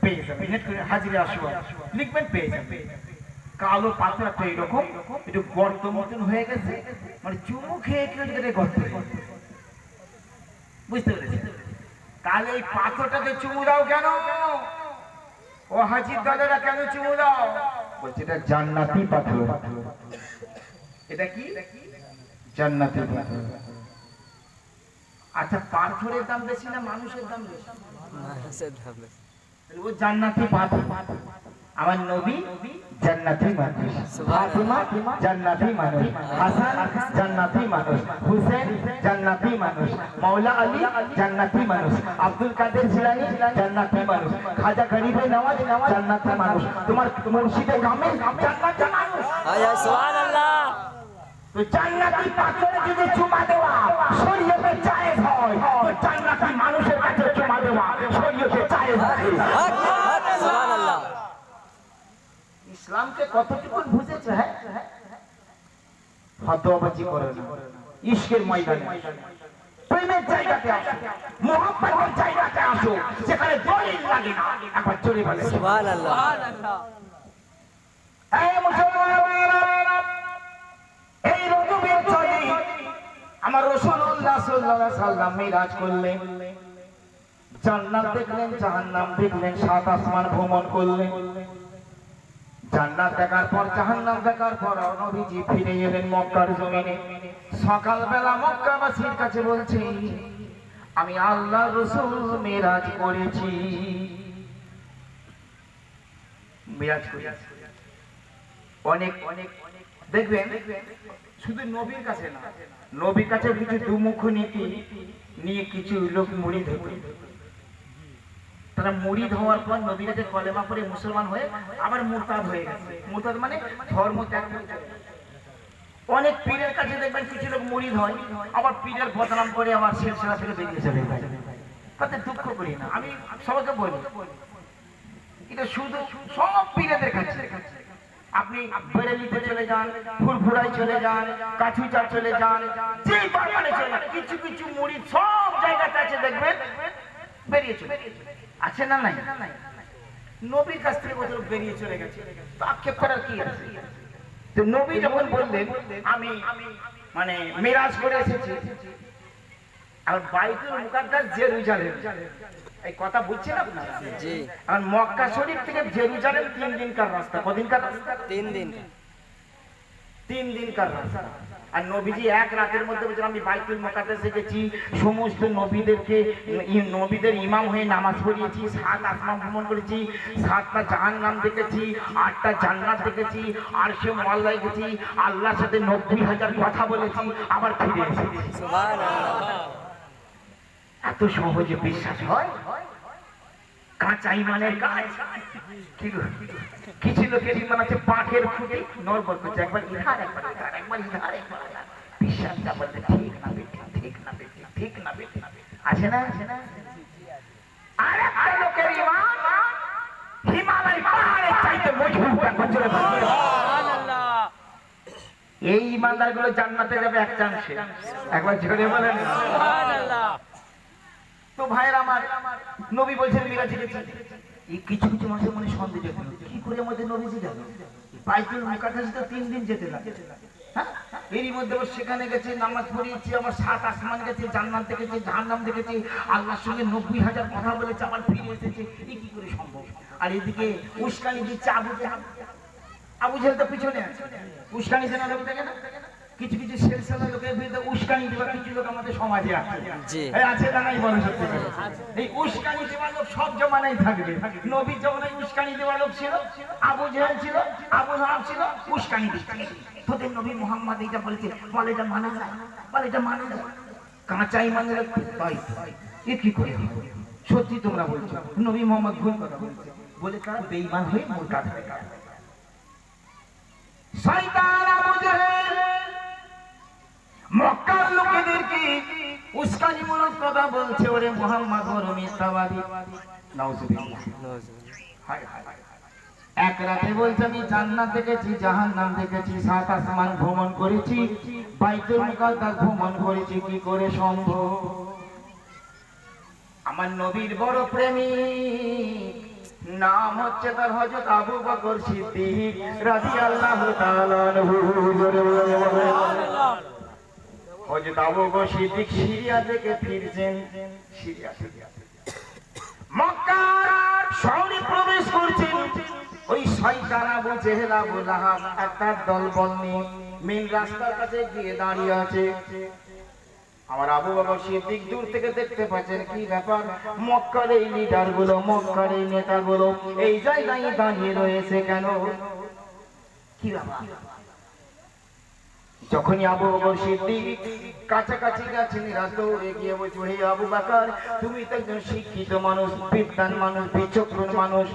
পেয়ে যাবে, নেট খুলে হাজরা আসওয়াদ লিখবেন পেয়ে যাবে। কালো পাথরটা এরকম একটু গর্ত মতন হয়ে গেছে, মানে চুমু খেয়ে খেয়ে গর্ত, বুঝতে পেরেছি? তাহলে এই পাথরটাকে চুমু দাও কেন? ও হাজির দাদারা কেন চুমু দাও? বলছে এটা জান্নাতি পাথর। এটা কি? জান্নাতি পাথর। আচ্ছা, পাথরের দাম বেশি না মানুষের দাম বেশি? মানুষের দাম বেশি। ও জান্নাতি পাথর। আমার নবী জান্নাতি মানুষ, ফাতিমা জান্নাতি মানুষ, হাসান জান্নাতি মানুষ, হুসেন জান্নাতি মানুষ, মাওলা আলী জান্নাতি মানুষ, আব্দুল কাদের জিলানী জান্নাতি মানুষ, খাজা গরিবে নওয়াজ জান্নাতি মানুষ, তোমার মুর্শিদে কামেল জান্নাতি মানুষ। সুবহানাল্লাহ। তো জান্নাতি পাথরে যদি চুমা দেওয়া শরীয়তে জায়েজ হয়, তো জান্নাতি মানুষের কাছে চুমা দেওয়া শরীয়তে জায়েজ থাকে। সুবহানাল্লাহ। ইসলামকে কতটুকু বুঝেছে? হ্যাঁ, হতবাজি করে না। ইশকের ময়দানে, প্রেমের জায়গাতে আসো, মুহাব্বতের জায়গাতে আসো, যেখানে দলিল লাগে না। একবার জোরে বলে সুবহানাল্লাহ। এই মুসলমানেরা, এই রজবের চাঁদে আমার রাসূলুল্লাহ সাল্লাল্লাহু আলাইহি সাল্লাম মিরাজ করলেন, জান্নাত দেখলেন, জাহান্নাম দেখলেন, সাত আসমান ভ্রমণ করলেন। জান্নাত দেখার পর জাহান্নাম দেখার পর নবীজি ফিরে এলেন মক্কার জমিনে। সকালবেলা মক্কাবাসীর কাছে বলছে, আমি আল্লাহর রাসূল মিরাজ করেছি। মিরাজ করেছি অনেক অনেক দেখবেন, শুধু নবীর কাছে না, নবীর কাছে কিছু দুমুখ নীতি নিয়ে কিছু লোক মুরিদ হতো। তারা মুরিদ হওয়ার পর নবীর কাছে কলেমা পড়ে মুসলমান হয়ে আবার মুরতাদ হয়ে গেছে। মুরতাদ মানে ধর্ম ত্যাগ করে। অনেক পীরের কাছে দেখবেন কিছু লোক মুরিদ হয়, আবার পীরের বদনাম করে আবার সিলসিলা থেকে বেরিয়ে চলে যায়। তাতে দুঃখ করি না, আমি সবাইকে বলি, এটা শুধু সব পীরেদের কাছে। আপনি বেরেলিতে চলে যান, ফুরফুরায় চলে যান, কাছুচার চলে যান, যে বাগানে চলে যান, কিছু কিছু মুরিদ সব জায়গাতে আছে, দেখবেন বেরিয়ে চলে আছে না নাই? নবীর কাছ থেকে বছর বেরিয়ে চলে গেছে, তো আক্ষেপ করার কি আছে? তো নবী যখন বললেন আমি মানে মিরাজ করে এসেছি, আর বাইতুল মুকাদ্দাস জেরুজালেম, এই কথা বুঝছেন আপনারা? জি আর মক্কা শরীফ থেকে জেরুজালেম 3 দিনকার রাস্তা। কদিনকার রাস্তা? 3 दिन 3 দিনকার রাস্তা। আর নবীজি এক রাতের মধ্যে বলছেন আমি বাইতুল মুকাদ্দাসে গেছি, সমস্ত নবীদের ইমাম হয়ে নামাজ পড়িয়েছি, 7 আসমান ভ্রমণ করেছি, 7টা জাহান্নাম দেখেছি, 8টা জান্নাত দেখেছি, আরশে মোয়াল্লায় গেছি, আল্লাহর সাথে 90,000 কথা বলেছি, আবার ফিরে এসেছি। सुभान अल्लाह এত সহজে বিশ্বাস হয়? কাঁচা ইমানের কাজ। কি গো? কিছু লোকের ইমান আছে পাখের খুঁটি নড়বড় করছে, একবার ইধার একবার ইধার, একবার ইধার একবার ইধার। বিশ্বাসটা বলতে ঠিক না বেঠিক, ঠিক না বেঠিক, ঠিক না বেঠিক। আছে না? আর একটা লোকের ইমান হিমালয় পাহাড়ের চাইতে মজবুত। একবার জোরে বলুন। सुभान अल्लाह এই ইমানদার গুলো জান্নাতে যাবে এক চান্সে। একবার জোরে বলেন। सुभान अल्लाह তো ভাইয়ের আমার, নবী বলছেন মিরাজে গেছি। এই কিছু কিছু মানুষের মনে সন্দেহ জাগে, কি করে আমাদের নবীজি গেল? বাইতুল মুকাদ্দাসে তো 3 দিন যেতে লাগে। হ্যাঁ, এরই মধ্যে ও সেখানে গেছে, নামাজ পড়িয়েছি, আবার 7 আসমান গেছে, জান্নাত দেখেছে, জাহান্নাম দেখেছে, আল্লাহর সঙ্গে 90,000 কথা বলেছে, আবার ফিরে এসেছে। এই কি করে সম্ভব? আর এদিকে উস্কানি দিচ্ছে আবু জাহেল। আবু জাহেল তো পিছনে আছে, উস্কানি সেনা লোক দেখে না? কিছু কিছু সেলসালা লোকের বিরুদ্ধে উস্কানি দেওয়া কিছু লোক আমাদের সমাজে আছে। জি। এই আছে না নাই বলো সত্যি করে? এই উস্কানি দেওয়া লোক সব জমানায় থাকবে। নবীর জমানায় উস্কানি দেওয়া লোক ছিল, আবু জাহেল ছিল, আবু লাহাব ছিল, উস্কানি দিচ্ছে। তোদের নবী মুহাম্মদ এইটা বলেছে, বলে এটা মানা যায়, বলে এটা মানা যায়। কাঁচা ইমানের তাই এ কি করে হবে? সত্যি তোমরা বলছো নবী মুহাম্মদ ভুল কথা বলছে বলে তারা বেঈমান হয়ে মুরতাদ হয়ে গেল। শয়তান আবু জাহেল মক্কার লোকেদেরকে উস্কানিমূলক কথা বলছে, ওরে মুহাম্মদ বড় মিথ্যাবাদী। নাউজুবিল্লাহ। হায় হায়। এক রাতে বলছে আমি জান্নাত দেখেছি, জাহান্নাম দেখেছি, 7 আসমান ভ্রমণ করেছি, বাইতুল মুকাদ্দাস ভ্রমণ করেছি, কি করে সম্ভব? আমার নবীর বড় প্রেমিক, নাম হচ্ছে তার হযরত আবু বকর সিদ্দিক রাদিয়াল্লাহু তাআলা আনহু। হযরত আবু বকর সিদ্দিক সিরিয়া থেকে ফিরছেন, সিরিয়া থেকে মক্কার শহরে প্রবেশ করছেন। ওই শয়তান আবু জেহেল আবু লাহাব একটা দলবল নিয়ে মেন রাস্তার কাছে গিয়ে দাঁড়িয়ে আছে। আমার আবু বকর সিদ্দিক দূর থেকে দেখতে পাচ্ছেন কি ব্যাপার, মক্কার এই লিডার গুলো, মক্কার এই নেতা গুলো এই জায়গায় দাঁড়িয়ে রয়েছে কেন? কি ব্যাপার? যখনই আবু বকর সিদ্দিক কাছাকাছি গেছেন, রাস্তা উড়ে গিয়ে বলছে, হে আবু বকর, তুমি তো একজন শিক্ষিত মানুষ, বিদ্বান মানুষ, বিচক্ষণ মানুষ,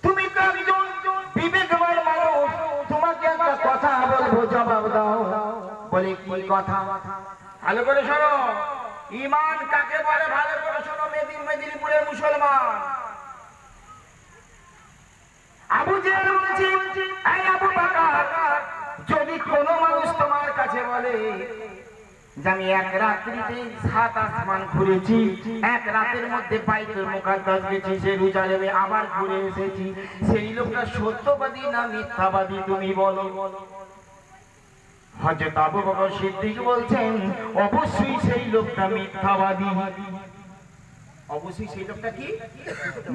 তুমি তো একজন বিবেকবান মানুষ, তোমাকে একটা কথা বলবো, জবাব দাও। বলে কি কথা? ভালো করে শোনো, ঈমান কাকে বলে ভালো করে শোনো, মেদিনীপুরের মুসলমান। আবু জেহেল বলছে, এই আবু বকর, যদি কোন মানুষ তোমার কাছে বলে যে আমি এক রাত্রিতে 7 আসমান ঘুরেছি, এক রাতের মধ্যে বাইতুল মুকাদ্দাস গেছি, জেরুজালেমে আবার ঘুরে এসেছি, সেই লোকটা সত্যবাদী না মিথ্যাবাদী তুমি বলো। হযরত আবু বকর সিদ্দিক বলছেন, অবশ্যই সেই লোকটা মিথ্যাবাদী, অবশ্যই সেই লোকটা কি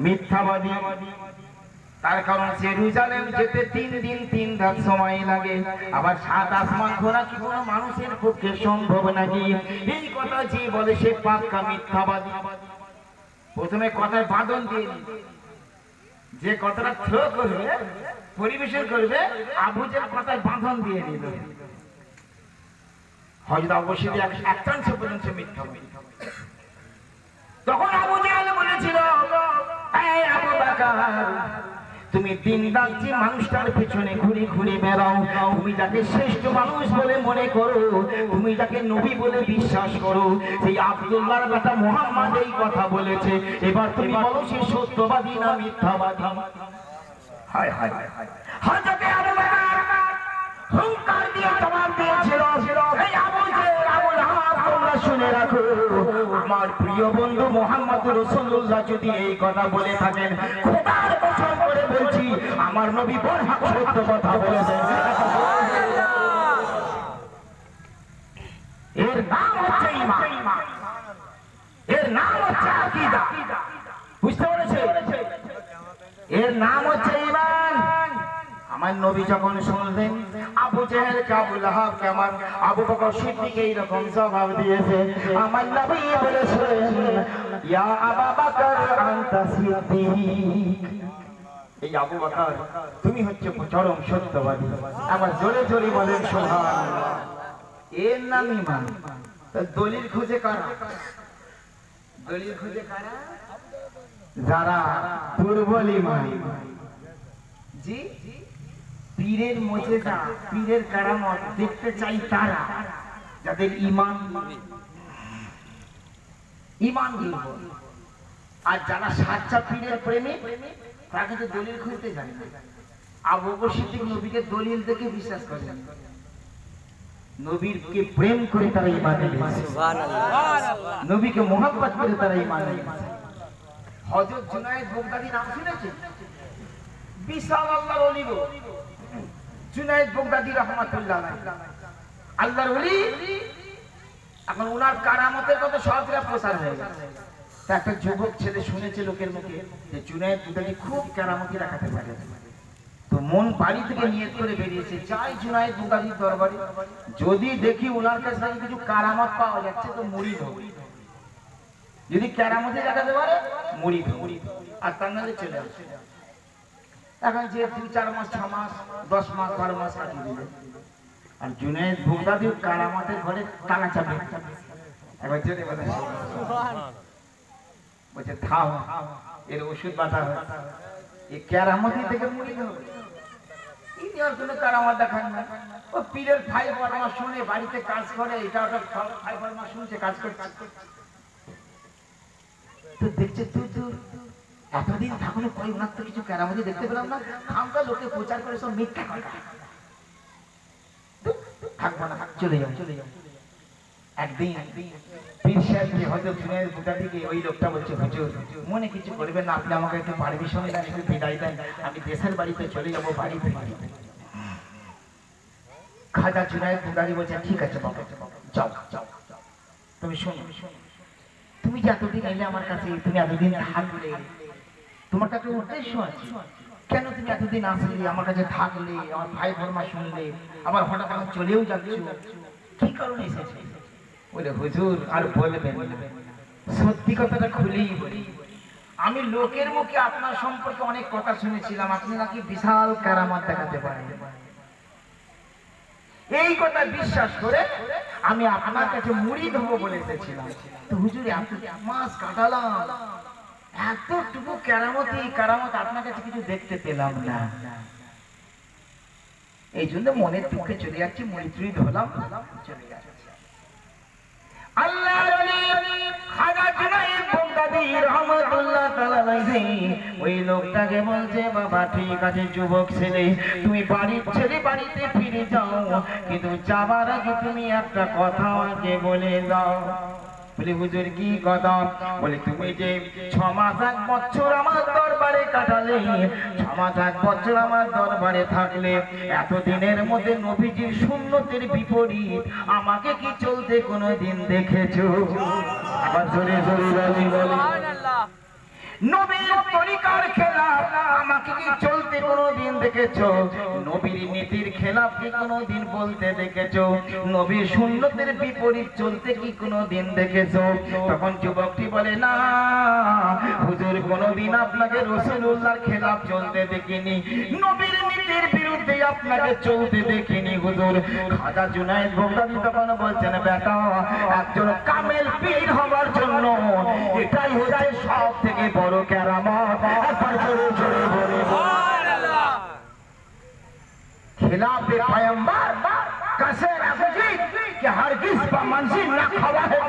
মিথ্যাবাদী। তার কারণ জেরুজালেম যেতে 3 দিন 3 রাত সময় লাগে, আবার 7 আসমান ঘোরা কি কোনো মানুষের পক্ষে সম্ভব নাকি? এই কথা যে বলে সে পাক্কা মিথ্যাবাদী। প্রথমে কথার বাঁধন দিয়ে যে কথাটা থ্রো করবে, পরিবেশন করবে, আবু জেহেল কথার বাঁধন দিয়ে দিল। হযরত আবু সিদ্দিক এক চান্সে পর্যন্ত মিথ্যাবাদী। তখন আবু জেহেল বলেছিল, এই আবু বকর, তুমি দিন রাত যে মানুষটার পেছনে ঘুরে ঘুরে বেড়াও, তুমি যাকে শ্রেষ্ঠ মানুষ বলে মনে করো, তুমি যাকে নবী বলে বিশ্বাস করো, সেই আব্দুল্লাহর বেটা মুহাম্মদ এই কথা বলেছে, এবার তুমি বলো সে সত্যবাদী না মিথ্যাবাদী? হায় হায় হায়। হযরত আবু বকর হুঙ্কার দিয়ে জবাব দিয়েছিল, এই আবু জেহেল আবু লাহাব, তোমরা শুনে রাখো, আমার প্রিয় বন্ধু মুহাম্মদ রাসূলুল্লাহ যদি এই কথা বলে থাকেন, খোদার কসম করে বলছি আমার নবী বরহাক সত্য কথা বলেছেন। এর নাম হচ্ছে ঈমান, এর নাম হচ্ছে আকীদা। নাম হচ্ছে ঈমান। আমার নবী যখন শুনলেন আবু জেহেল আবু লাহাব কেমন আবু বকর সিদ্দিক এই রকম জবাব দিয়েছে, আমার নবী বলেছেন ইয়া আবু বকর আনতা সিদ্দিক, এই আবু বকর তুমি হচ্ছে চরম সত্যবাদী। আবার জোরে জোরে বলেন সুবহানাল্লাহ। এর নাম ঈমান। তা দলিল খুঁজে কারা? দলিল খুঁজে কারা? যারা দুর্বল ঈমান। জি, পীরের মুজিজা, পীরের কারামত দেখতে চাই তারা যাদের ঈমান দুর্বল। আর যারা সাচ্চা পীরের প্রেমিক তারা কিন্তু দলিল খুঁজতে যায় না। আবু বকর সিদ্দিক নবীকে দলিল দেখে বিশ্বাস করেন, নবীকে প্রেম করে তারা ঈমান এনেছে, নবীকে মোহাব্বত করে তারা ঈমান এনেছে। হযরত জুনায়েদ বাগদাদী নাম শুনেছেন? বিশাল আল্লাহর ওলি গো, জুনায়েদ বাগদাদী রাহমাতুল্লাহ আলাইহি, আল্লাহর ওলি। এখন ওনার কারামতের কথা সবটা প্রচার হয়ে গেছে। তা একটা যুবক ছেলে শুনেছে লোকের মুখে যে জুনায়েদ বাগদাদী খুব কারামতি দেখাতে পারে, তো মন বাড়ি থেকে নিয়ত করে বেরিয়েছে, যাই জুনায়েদ বাগদাদীর দরবারে, যদি দেখি ওনার কাছে কিছু কারামত পাওয়া যাচ্ছে তো মুরিদ হব, যদি কারামতি দেখাতে পারে মুরিদ হব, আর তার নাহলে চলে আসে। এখন যে 2-4 মাস 6 মাস 10 মাস 12 মাস কাটিয়ে দিলে, আর জুনায়েদ বাগদাদীর কারামতের ঘরে তালা চাপে। একবার চলে বলছে থাও, এর ওষুধ বাটা হয়, এই কারামতি থেকে মুরিদ হবে। ইনি আর কোনো কারামত দেখান না, ও পীরের ভাই পরামর্শ শুনে বাড়িতে কাজ করে, এটা ওটা ভাই পরামর্শ শুনছে, কাজ করছে। তো দেখছে তুই এতদিন থাকলে কই ওনার তো কিছু কারামতি দেখতে পেলাম না, খামকা লোকে প্রচার করে সব মিথ্যা কথা, থাকবো না, চলে যাও। একদিন পীর সাহেবকে হযরত জুনায়েদ বাগদাদীকে ওই লোকটা বলছে, হুজুর মনে কিছু করবেন না, আপনি আমাকে একটু পারমিশন দেন, একটু বিদায় দেন, আমি দেশের বাড়িতে চলে যাবো, বাড়িতে। খাজা জুনায়েদ বাগদাদী বলছে ঠিক আছে বাবা, যাও। তুমি শোনো, তুমি যে এতদিন এলে আমার কাছে, তুমি এতদিন থাকলে, তোমার কাছে উদ্দেশ্য আছে, কেন তুমি এতদিন আসলে আমার কাছে থাকলে, আমার ভাই ফরমা শুনলে, আবার হঠাৎ এখন চলেও যাচ্ছ, কি কারণে এসেছে? বলে হুজুর আর বলবেন, সত্যি কথাটা খুলেই বলি, আমি লোকের মুখে আপনার সম্পর্কে অনেক কথা শুনেছিলাম, আপনি নাকি বিশাল কারামত দেখাতে পারেন। এই কথা বিশ্বাস করে আমি আপনার কাছে মুরিদ হব বলে এসেছিলাম। তো হুজুর এত মাস কাটালাম, এতটুকু কারামত আপনার কাছে কিছু দেখতে পেলাম না, এই জন্য মনের দুঃখে চলে যাচ্ছি, মুরিদ হলাম, চলে যাচ্ছি। আল্লাহর ওলি খাজা জুনায়েদ বাগদাদী রাহমাতুল্লাহ তাআলা আলাইহি ওই লোকটাকে বলছে, বাবা ঠিক আছে যুবক ছেলে, তুমি বাড়ির ছেলে বাড়িতে ফিরে যাও, কিন্তু যাবার আগে তুমি একটা কথা আমাকে বলে দাও। বলে হুজুর কি কথা? বলে তুমি যে 6 মাস 1 বছর আমার দরবারে কাটালে, 6 মাস 1 বছর আমার দরবারে থাকলে, এতদিনের মধ্যে নবীজির সুন্নতের বিপরীত আমাকে কি চলতে কোনোদিন দেখেছো? আবার জোরে জোরে বলি, নবীর তরিকার খেলাফ আমাকে কি চলতে কোনোদিন দেখেছো? নবীর নীতির খেলাফ কি কোনোদিন বলতে দেখেছো? নবীর সুন্নতের বিপরীত চলতে কি কোনোদিন দেখেছো? তখন যুবকটি বলে, না হুজুর, কোনোদিন আপনাকে রাসূলুল্লাহর খেলাফ চলতে দেখিনি, নবীর নীতির বিরুদ্ধে আপনাকে চলতে দেখিনি হুজুর। খাজা জুনায়েদ বাগদাদী তখন বলছেন, বেটা একজন কামেল পীর হওয়ার জন্য এটাই হচ্ছে সব থেকে বড় কারামত। একবার জোরে জোরে বলে সুবহানাল্লাহ। खिलाफ पैगंबर कैसे रखी कि हरगिज का मंजिल ना खवा है।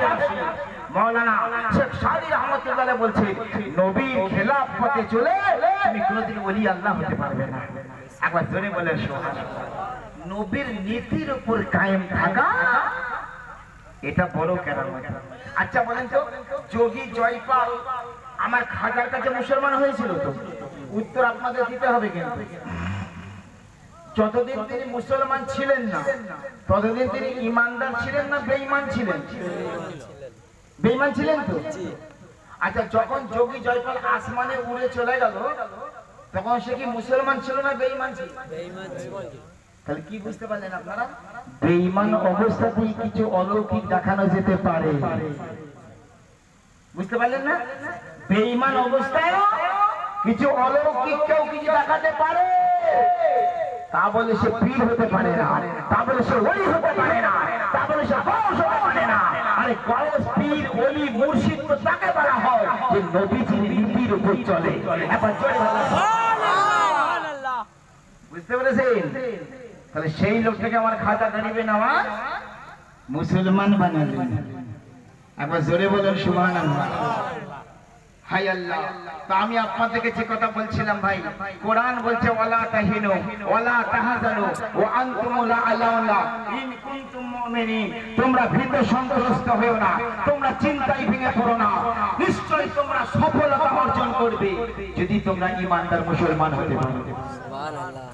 मौलाना शेख सादी रहमतुल्लाह বলছে, নবীর খেলাফ পথে চলে তুমি কোনোদিন ওলি আল্লাহ হতে পারবে না। একবার জোরে বলে সুবহানাল্লাহ। নবীর নীতির উপর কায়েম থাকা এটা বড় কেরামত। আচ্ছা বলেন তো, যোগী জয়পাল আমার খাজার কাছে মুসলমান হয়েছিল তো? উত্তর আপনাদের দিতে হবে। কিন্তু যতদিন তিনি মুসলমান ছিলেন না ততদিন তিনি ইমানদার ছিলেন না বেঈমান ছিলেন? বেঈমান ছিলেন তো। আচ্ছা, যখন যোগী জয়পাল আসমানে উড়ে চলে গেল তখন সে কি মুসলমান ছিল না বেঈমান ছিল? বেঈমান ছিল। তাহলে কি বুঝতে পারলেন আপনারা? বেঈমান অবস্থাতেই কিছু অলৌকিক দেখানো যেতে পারে। বুঝতে পারলেন না? বেঈমান অবস্থায় কিছু অলৌকিক কেউ কিছু দেখাতে পারে, তা বলে সে পীর হতে পারে না, তা বলে সে ওলি হতে পারে না, তা বলে সে গৌস হতে পারে না। আরে গৌস, পীর, ওলি, মুর্শিদ তো তাকে বলা হয় যে নবীজির নীতির উপর চলে। এখন চলে বলা হয়। সুবহানাল্লাহ। বুঝতে পেরেছেন? তাহলে সেই লোকটাকে আমার খাতা কাটিবে না, আমার মুসলমান বানালেন। একবার জোরে বলেন সুবহানাল্লাহ। হাই আল্লাহ। তা আমি আপনাদেরকে যে কথা বলছিলাম ভাই, কোরআন বলছে ওয়ালা তাহিনু ওয়ালা তাহজানু ওয়া আনতুমুল আ'লাউনা ইন কুনতুম মুমিনিন। তোমরা ভীত সন্ত্রস্ত হও না, তোমরা চিন্তায় ভেঙে পড়ো না, নিশ্চয়ই তোমরা সফলতা অর্জন করবে যদি তোমরা ঈমানদার মুসলমান হতে পারো। সুবহানাল্লাহ।